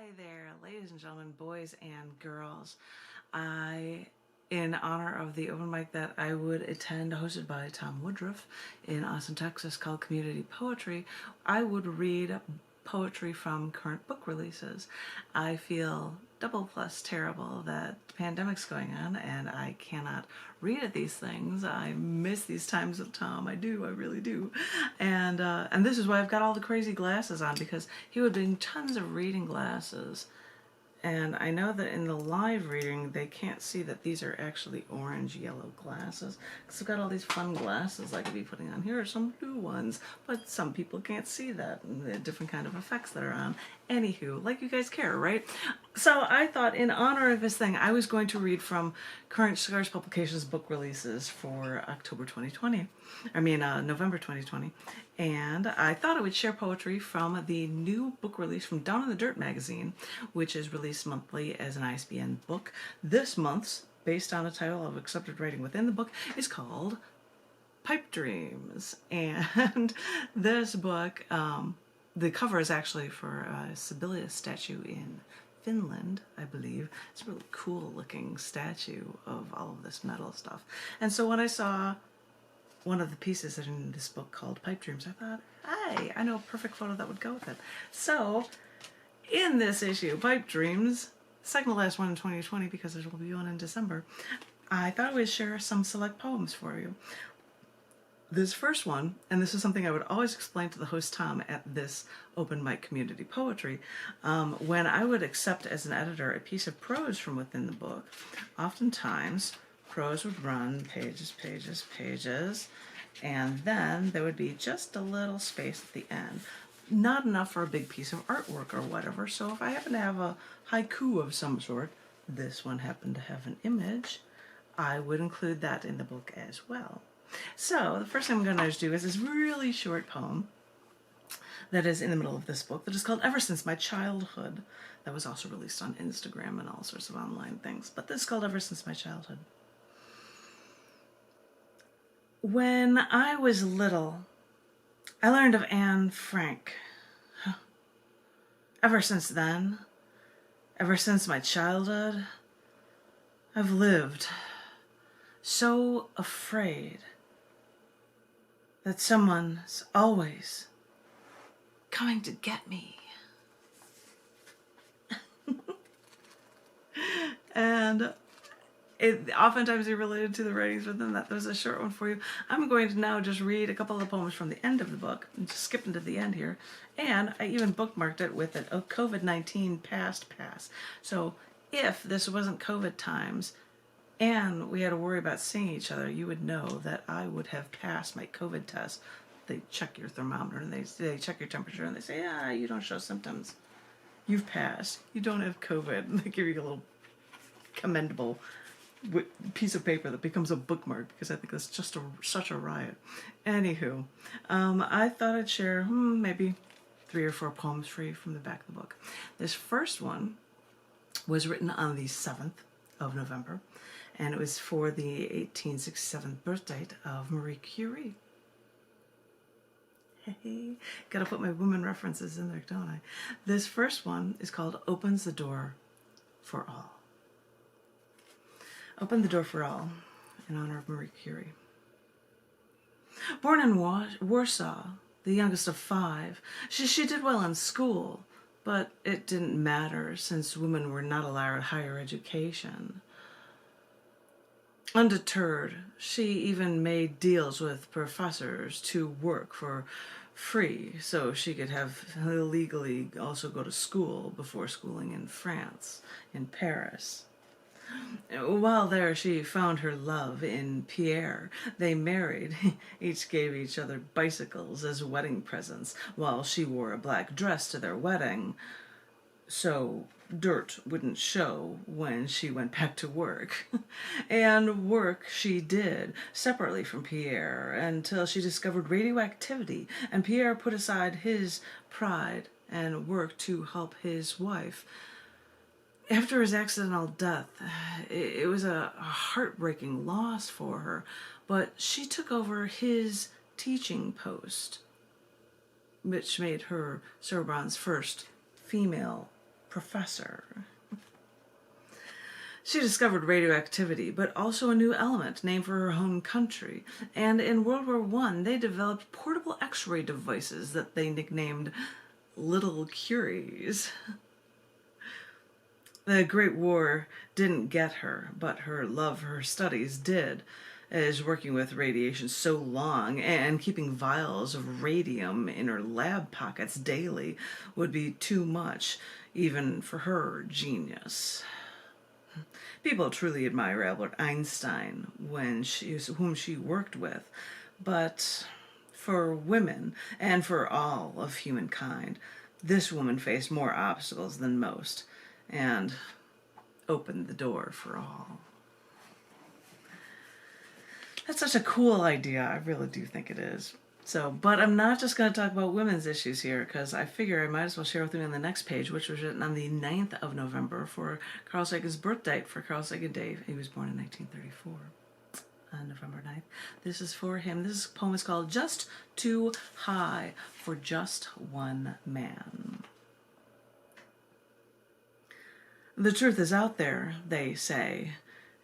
Hi there, ladies and gentlemen, boys and girls. In honor of the open mic that I would attend, hosted by Tom Woodruff in Austin, Texas, called Community Poetry, I would read poetry from current book releases. I feel double plus terrible that the pandemic's going on and I cannot read at these things. I miss these times with Tom. I do, I really do. And this is why I've got all the crazy glasses on, because he would bring tons of reading glasses. And I know that in the live reading, they can't see that these are actually orange-yellow glasses. Because I've got all these fun glasses I could be putting on. Here are some blue ones, but some people can't see that, and the different kind of effects that are on. Anywho, like you guys care, right? So I thought in honor of this thing, I was going to read from current Scars Publications book releases for October 2020. November 2020. And I thought I would share poetry from the new book release from Down in the Dirt magazine, which is released monthly as an ISBN book. This month's, based on a title of accepted writing within the book, is called Pipe Dreams. And this book, the cover is actually for a Sepia statue in Finland, I believe. It's a really cool looking statue of all of this metal stuff. And so when I saw one of the pieces in this book called Pipe Dreams, I thought, hey, I know a perfect photo that would go with it. So in this issue, Pipe Dreams, second to last one in 2020 because there will be one in December, I thought I would share some select poems for you. This first one, and this is something I would always explain to the host Tom at this open mic community poetry, when I would accept as an editor a piece of prose from within the book, oftentimes prose would run pages, pages, pages, and then there would be just a little space at the end. Not enough for a big piece of artwork or whatever, so if I happen to have a haiku of some sort, this one happened to have an image, I would include that in the book as well. So the first thing I'm going to do is this really short poem that is in the middle of this book that is called Ever Since My Childhood. That was also released on Instagram and all sorts of online things, but this is called Ever Since My Childhood. When I was little, I learned of Anne Frank. Ever since then, ever since my childhood, I've lived so afraid that someone's always coming to get me. And oftentimes they're related to the writings within that. There's a short one for you. I'm going to now just read a couple of the poems from the end of the book and just skip into the end here. And I even bookmarked it with a COVID-19 past pass. So if this wasn't COVID times and we had to worry about seeing each other, you would know that I would have passed my COVID test. They check your thermometer and they check your temperature and they say, ah, you don't show symptoms. You've passed. You don't have COVID. They give you a little commendable piece of paper that becomes a bookmark because I think that's just such a riot. Anywho, I thought I'd share maybe 3 or 4 poems for you from the back of the book. This first one was written on the 7th of November, and it was for the 1867 birth date of Marie Curie. Hey, gotta put my woman references in there, don't I? This first one is called Opens the Door for All. Open the Door for All, in honor of Marie Curie. Born in Warsaw, the youngest of 5, she did well in school, but it didn't matter since women were not allowed higher education. Undeterred, she even made deals with professors to work for free so she could have illegally also go to school before schooling in France, in Paris. While there, she found her love in Pierre. They married. Each gave each other bicycles as wedding presents, while she wore a black dress to their wedding, so dirt wouldn't show when she went back to work. And work she did, separately from Pierre, until she discovered radioactivity, and Pierre put aside his pride and worked to help his wife. After his accidental death, it was a heartbreaking loss for her, but she took over his teaching post, which made her Sorbonne's first female professor. She discovered radioactivity, but also a new element named for her home country. And in World War I, they developed portable X-ray devices that they nicknamed Little Curies. The Great War didn't get her, but her love for her studies did, as working with radiation so long and keeping vials of radium in her lab pockets daily would be too much, even for her genius. People truly admire Albert Einstein whom she worked with, but for women and for all of humankind, this woman faced more obstacles than most and opened the door for all. That's such a cool idea. I really do think it is. But I'm not just going to talk about women's issues here, because I figure I might as well share with you on the next page, which was written on the 9th of November for Carl Sagan's birth date for Carl Sagan Day. He was born in 1934, on November 9th. This is for him. This poem is called Just Too High for Just One Man. The truth is out there, they say,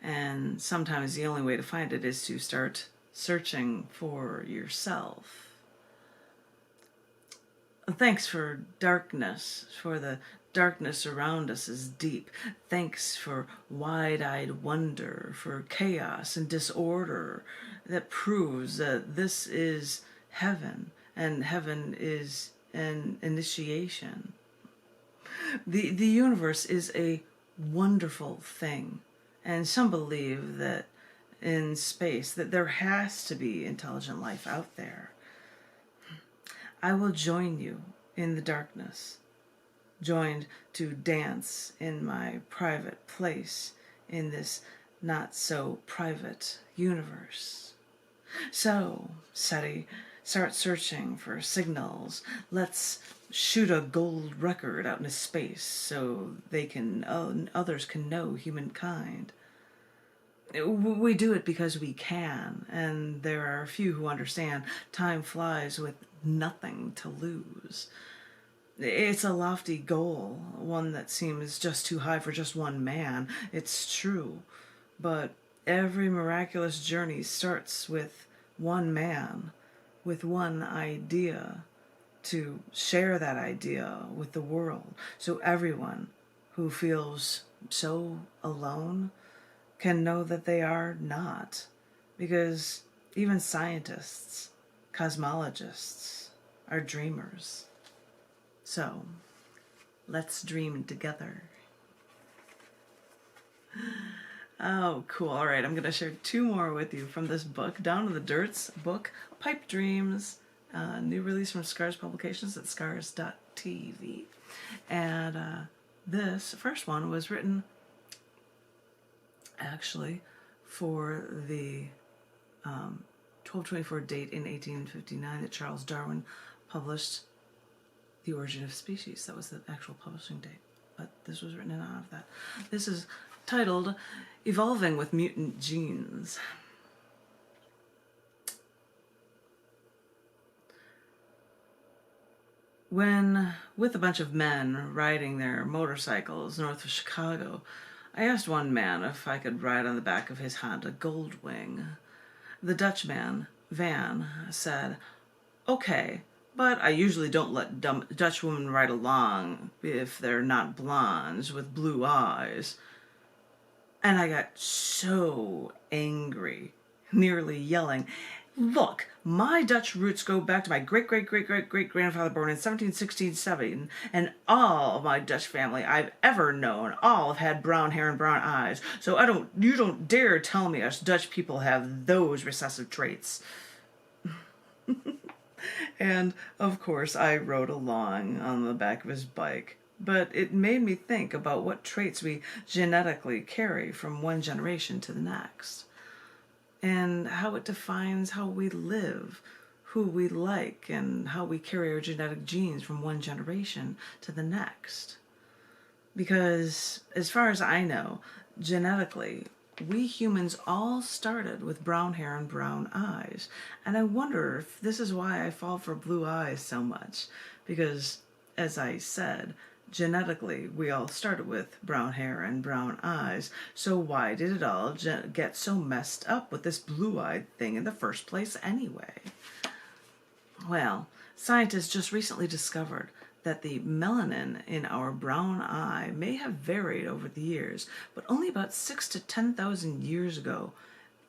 and sometimes the only way to find it is to start searching for yourself. Thanks for darkness, for the darkness around us is deep. Thanks for wide-eyed wonder, for chaos and disorder that proves that this is heaven, and heaven is an initiation. The universe is a wonderful thing, and some believe that in space that there has to be intelligent life out there. I will join you in the darkness, joined to dance in my private place in this not so private universe. So, SETI, start searching for signals. Let's shoot a gold record out into space so others can know humankind. We do it because we can, and there are a few who understand time flies with nothing to lose. It's a lofty goal, one that seems just too high for just one man. It's true, but every miraculous journey starts with one man, with one idea, to share that idea with the world, so everyone who feels so alone can know that they are not, because even scientists, cosmologists, are dreamers. So, let's dream together. Oh, cool. All right, I'm going to share 2 more with you from this book, Down to the Dirt's book, Pipe Dreams, new release from Scars Publications at scars.tv. And this first one was written actually for the 1224 date in 1859 that Charles Darwin published The Origin of Species. That was the actual publishing date, but this was written in honor of that. This is titled Evolving with Mutant Genes. When, with a bunch of men riding their motorcycles north of Chicago, I asked one man if I could ride on the back of his Honda Goldwing. The Dutchman, Van, said, "Okay, but I usually don't let Dutch women ride along if they're not blondes with blue eyes." And I got so angry, nearly yelling, "Look, my Dutch roots go back to my great-great-great-great-great-grandfather born in 1767, and all of my Dutch family I've ever known, all have had brown hair and brown eyes, so you don't dare tell me us Dutch people have those recessive traits." And, of course, I rode along on the back of his bike, but it made me think about what traits we genetically carry from one generation to the next, and how it defines how we live, who we like, and how we carry our genetic genes from one generation to the next. Because, as far as I know, genetically, we humans all started with brown hair and brown eyes. And I wonder if this is why I fall for blue eyes so much. Because, as I said, genetically, we all started with brown hair and brown eyes. So why did it all get so messed up with this blue-eyed thing in the first place anyway? Well, scientists just recently discovered that the melanin in our brown eye may have varied over the years, but only about 6,000 to 10,000 years ago,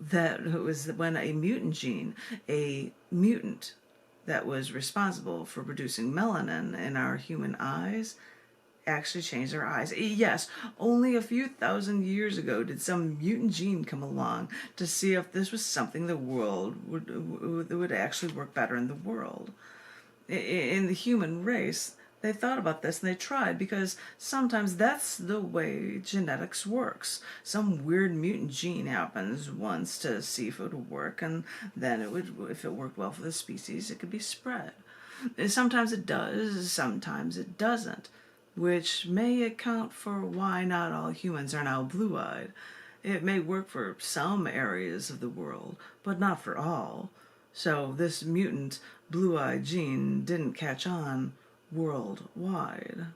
that it was when a mutant gene, a mutant that was responsible for producing melanin in our human eyes, actually changed our eyes. Yes, only a few thousand years ago did some mutant gene come along to see if this was something the world would actually work better in the world. In the human race, they thought about this and they tried, because sometimes that's the way genetics works. Some weird mutant gene happens once to see if it would work, and then it would, if it worked well for the species, it could be spread. Sometimes it does, sometimes it doesn't, which may account for why not all humans are now blue-eyed. It may work for some areas of the world, but not for all. So this mutant blue-eyed gene didn't catch on worldwide.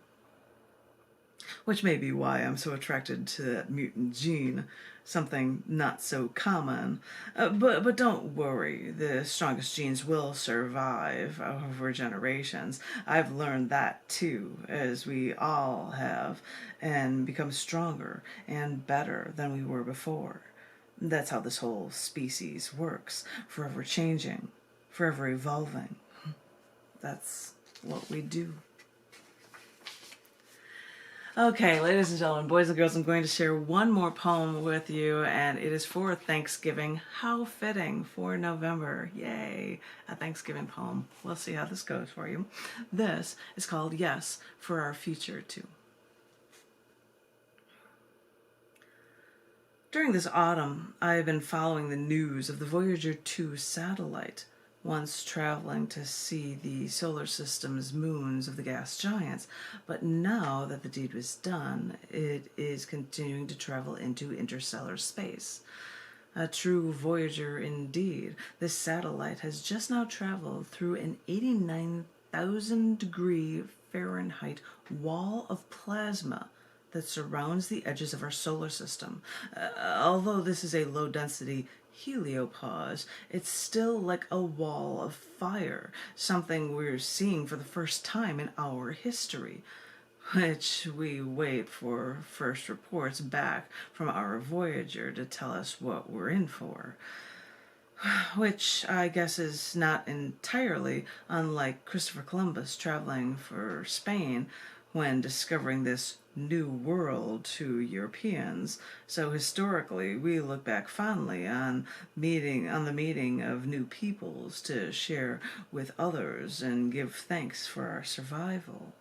Which may be why I'm so attracted to that mutant gene, something not so common. But don't worry, the strongest genes will survive over generations. I've learned that too, as we all have, and become stronger and better than we were before. That's how this whole species works, forever changing, forever evolving. That's what we do. Okay, ladies and gentlemen, boys and girls, I'm going to share one more poem with you, and it is for Thanksgiving. How fitting for November. Yay, a Thanksgiving poem. We'll see how this goes for you. This is called Yes for Our Future Too. During this autumn, I have been following the news of the Voyager 2 satellite, once traveling to see the solar system's moons of the gas giants, but now that the deed was done, it is continuing to travel into interstellar space. A true Voyager indeed. This satellite has just now traveled through an 89,000 degree Fahrenheit wall of plasma that surrounds the edges of our solar system. Although this is a low-density heliopause, it's still like a wall of fire, something we're seeing for the first time in our history, which we wait for first reports back from our Voyager to tell us what we're in for. Which I guess is not entirely unlike Christopher Columbus traveling for Spain when discovering this new world to Europeans. So historically, we look back fondly on the meeting of new peoples to share with others and give thanks for our survival.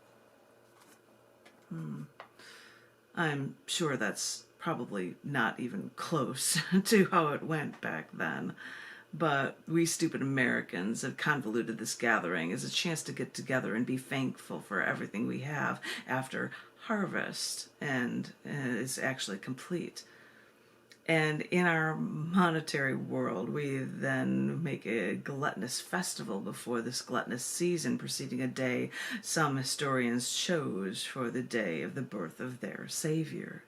I'm sure that's probably not even close to how it went back then. But we stupid Americans have convoluted this gathering as a chance to get together and be thankful for everything we have after harvest and is actually complete. And in our monetary world, we then make a gluttonous festival before this gluttonous season, preceding a day some historians chose for the day of the birth of their savior.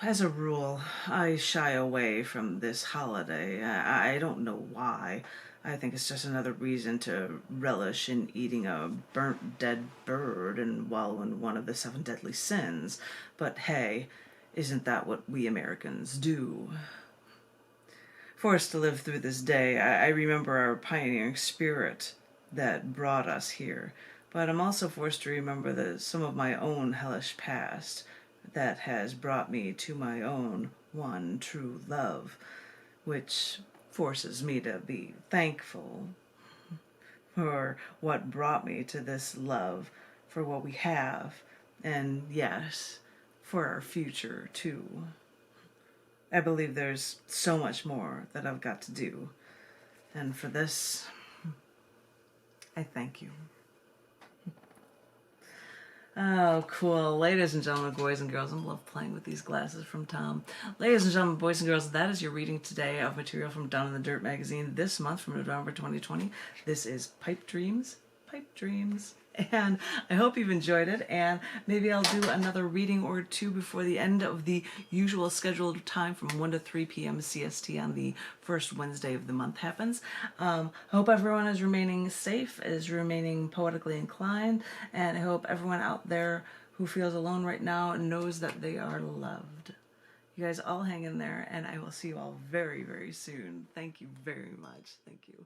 As a rule, I shy away from this holiday. I don't know why. I think it's just another reason to relish in eating a burnt dead bird and wallow in one of the 7 deadly sins. But hey, isn't that what we Americans do? Forced to live through this day, I remember our pioneering spirit that brought us here. But I'm also forced to remember some of my own hellish past that has brought me to my own one true love, which forces me to be thankful for what brought me to this love, for what we have, and yes, for our future too. I believe there's so much more that I've got to do, and for this, I thank you. Oh, cool. Ladies and gentlemen, boys and girls, I love playing with these glasses from Tom. Ladies and gentlemen, boys and girls, that is your reading today of material from Down in the Dirt magazine this month from November 2020. This is Pipe Dreams. Pipe Dreams. And I hope you've enjoyed it, and maybe I'll do another reading or two before the end of the usual scheduled time from 1 to 3 p.m. CST on the first Wednesday of the month happens. I hope everyone is remaining safe, is remaining poetically inclined, and I hope everyone out there who feels alone right now knows that they are loved. You guys all hang in there, and I will see you all very, very soon. Thank you very much. Thank you.